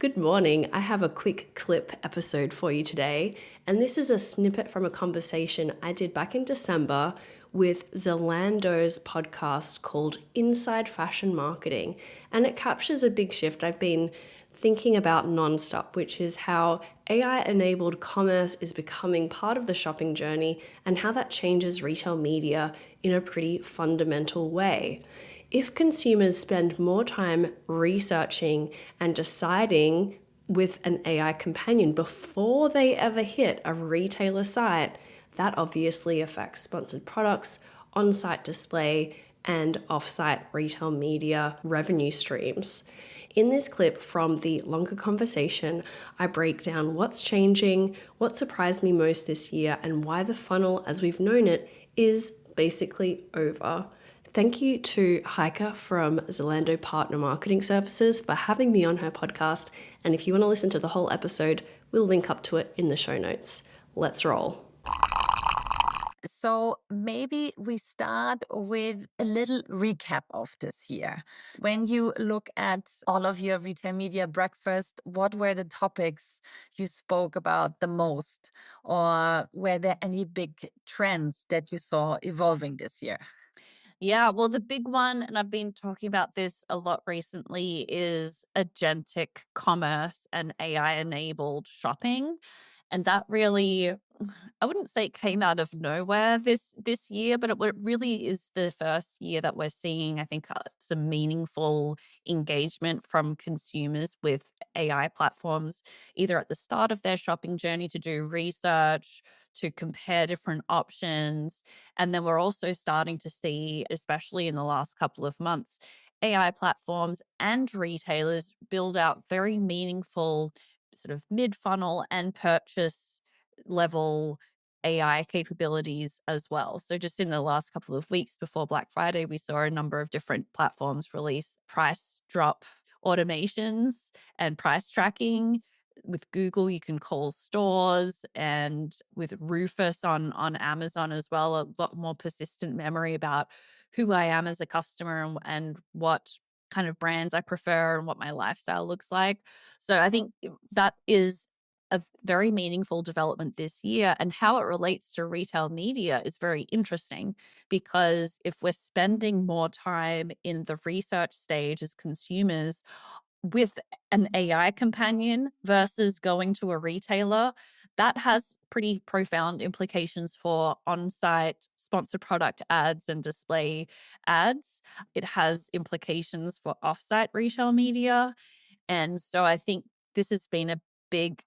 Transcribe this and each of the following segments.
Good morning. I have a quick clip episode for you today, and this is a snippet from a conversation I did back in December with Zalando's podcast called Inside Fashion Marketing, and it captures a big shift I've been thinking about nonstop, which is how AI-enabled commerce is becoming part of the shopping journey and how that changes retail media in a pretty fundamental way. If consumers spend more time researching and deciding with an AI companion before they ever hit a retailer site, that obviously affects sponsored products, on-site display, and off-site retail media revenue streams. In this clip from the longer conversation, I break down what's changing, what surprised me most this year, and why the funnel as we've known it is basically over. Thank you to Heike from Zalando Partner Marketing Services for having me on her podcast. And if you want to listen to the whole episode, we'll link up to it in the show notes. Let's roll. So maybe we start with a little recap of this year. When you look at all of your retail media breakfast, what were the topics you spoke about the most? Or were there any big trends that you saw evolving this year? Yeah, well, the big one, and I've been talking about this a lot recently, is agentic commerce and AI enabled shopping. And that really, I wouldn't say it came out of nowhere this year, but it really is the first year that we're seeing, I think, some meaningful engagement from consumers with AI platforms, either at the start of their shopping journey to do research, to compare different options. And then we're also starting to see, especially in the last couple of months, AI platforms and retailers build out very meaningful sort of mid funnel and purchase level AI capabilities as well. So, just in the last couple of weeks before Black Friday, we saw a number of different platforms release price drop automations and price tracking. With Google, you can call stores, and with Rufus on Amazon as well, a lot more persistent memory about who I am as a customer and what kind of brands I prefer and what my lifestyle looks like. So I think that is a very meaningful development this year. And how it relates to retail media is very interesting because if we're spending more time in the research stage as consumers with an AI companion versus going to a retailer, that has pretty profound implications for on-site sponsored product ads and display ads. It has implications for off-site retail media. And so I think this has been a big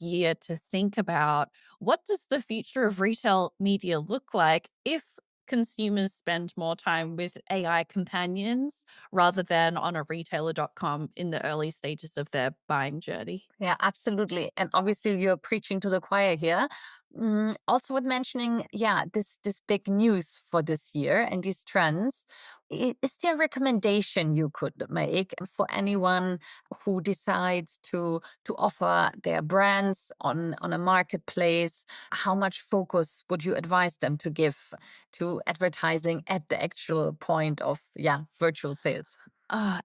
year to think about, what does the future of retail media look like if consumers spend more time with AI companions rather than on a retailer.com in the early stages of their buying journey. Yeah, absolutely. And obviously you're preaching to the choir here. Also with mentioning, yeah, this big news for this year and these trends. Is there a recommendation you could make for anyone who decides to offer their brands on a marketplace? How much focus would you advise them to give to advertising at the actual point of, yeah, virtual sales?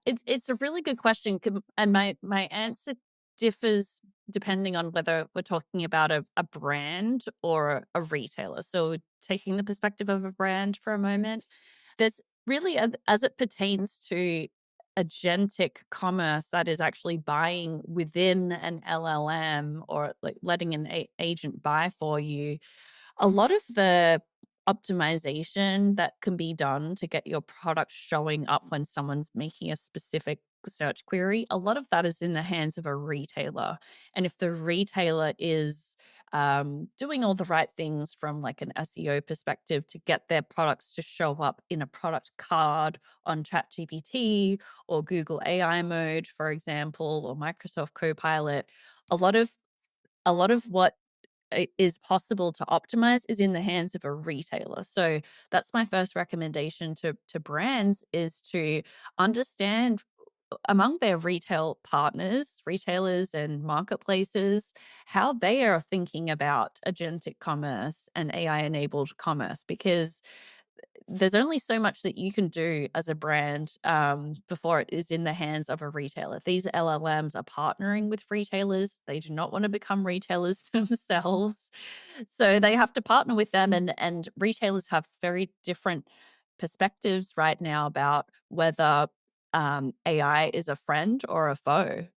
It's a really good question, and my answer differs depending on whether we're talking about a brand or a retailer. So, taking the perspective of a brand for a moment, there's really, as it pertains to agentic commerce that is actually buying within an LLM or like letting an agent buy for you, a lot of the optimization that can be done to get your product showing up when someone's making a specific search query, a lot of that is in the hands of a retailer. And if the retailer is doing all the right things from like an SEO perspective to get their products to show up in a product card on ChatGPT or Google AI mode, for example, or Microsoft Copilot, a lot of what is possible to optimize is in the hands of a retailer. So that's my first recommendation to brands, is to understand among their retail partners, retailers and marketplaces, how they are thinking about agentic commerce and AI enabled commerce, because there's only so much that you can do as a brand before it is in the hands of a retailer. These LLMs are partnering with retailers. They do not want to become retailers themselves. So they have to partner with them, and retailers have very different perspectives right now about whether AI is a friend or a foe.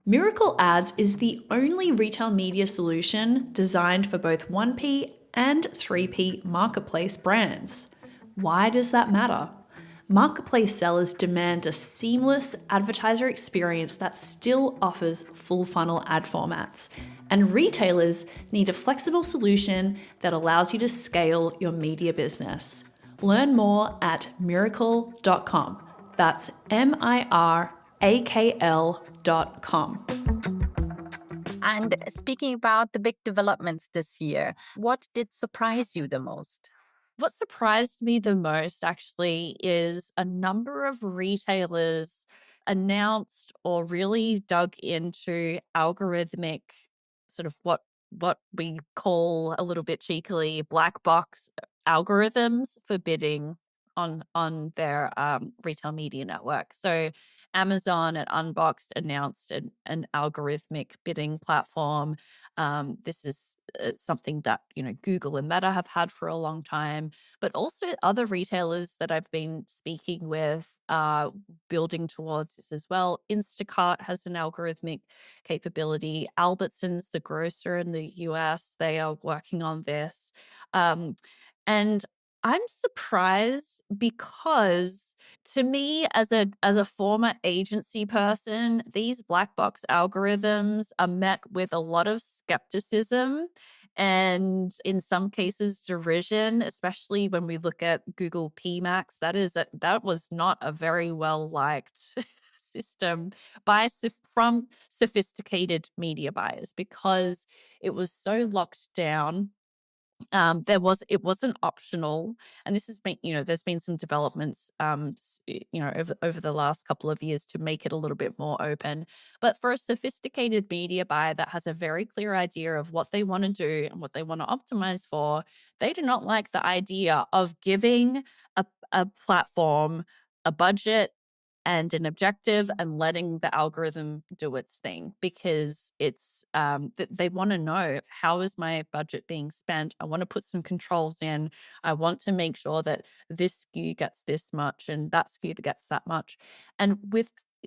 Miracle Ads is the only retail media solution designed for both 1P and 3P marketplace brands. Why does that matter? Marketplace sellers demand a seamless advertiser experience that still offers full funnel ad formats, and retailers need a flexible solution that allows you to scale your media business. Learn more at miracle.com. That's MIRAKL.com. And speaking about the big developments this year, what did surprise you the most? What surprised me the most actually is a number of retailers announced or really dug into algorithmic, sort of what we call a little bit cheekily black box algorithms for bidding on their retail media network. So Amazon at Unboxed announced an algorithmic bidding platform. This is something that Google and Meta have had for a long time, but also other retailers that I've been speaking with are building towards this as well. Instacart has an algorithmic capability. Albertsons, the grocer in the US, they are working on this. And I'm surprised because to me, as a former agency person, these black box algorithms are met with a lot of skepticism and in some cases derision, especially when we look at Google PMax. That was not a very well liked system from sophisticated media buyers because it was so locked down. It wasn't optional, and this has been, there's been some developments, over the last couple of years to make it a little bit more open. But for a sophisticated media buyer that has a very clear idea of what they want to do and what they want to optimize for, they do not like the idea of giving a platform a budget and an objective and letting the algorithm do its thing, because it's they want to know, how is my budget being spent? I want to put some controls in. I want to make sure that this SKU gets this much and that SKU that gets that much. And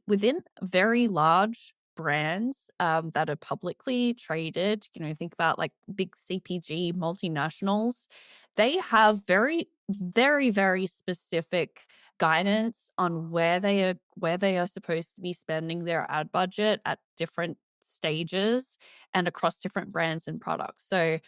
within very large brands that are publicly traded, think about like big CPG multinationals, they have very, very, very specific guidance on where they are supposed to be spending their ad budget at different stages and across different brands and products. So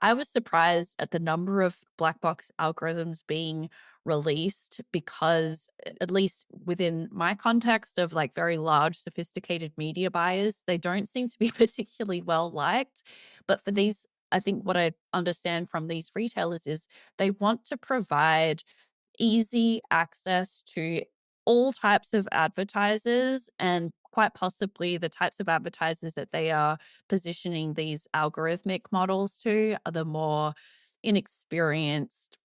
I was surprised at the number of black box algorithms being released, because at least within my context of like very large sophisticated media buyers, they don't seem to be particularly well liked. But for these, I think what I understand from these retailers is they want to provide easy access to all types of advertisers, and quite possibly the types of advertisers that they are positioning these algorithmic models to are the more inexperienced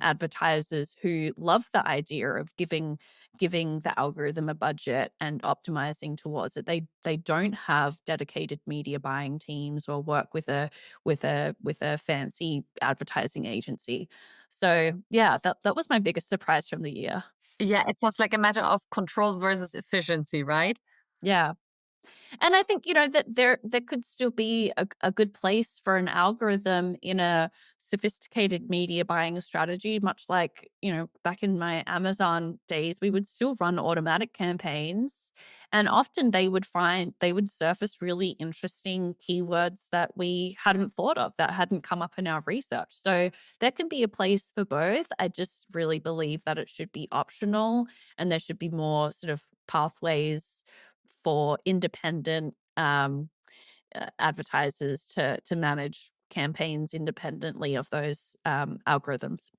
advertisers who love the idea of giving the algorithm a budget and optimizing towards it. They don't have dedicated media buying teams or work with a fancy advertising agency. So yeah, that was my biggest surprise from the year. Yeah, it sounds like a matter of control versus efficiency, right? Yeah. And I think, that there could still be a good place for an algorithm in a sophisticated media buying strategy, much like, back in my Amazon days, we would still run automatic campaigns. And often they would surface really interesting keywords that we hadn't thought of, that hadn't come up in our research. So there can be a place for both. I just really believe that it should be optional, and there should be more sort of pathways for independent advertisers to manage campaigns independently of those algorithms.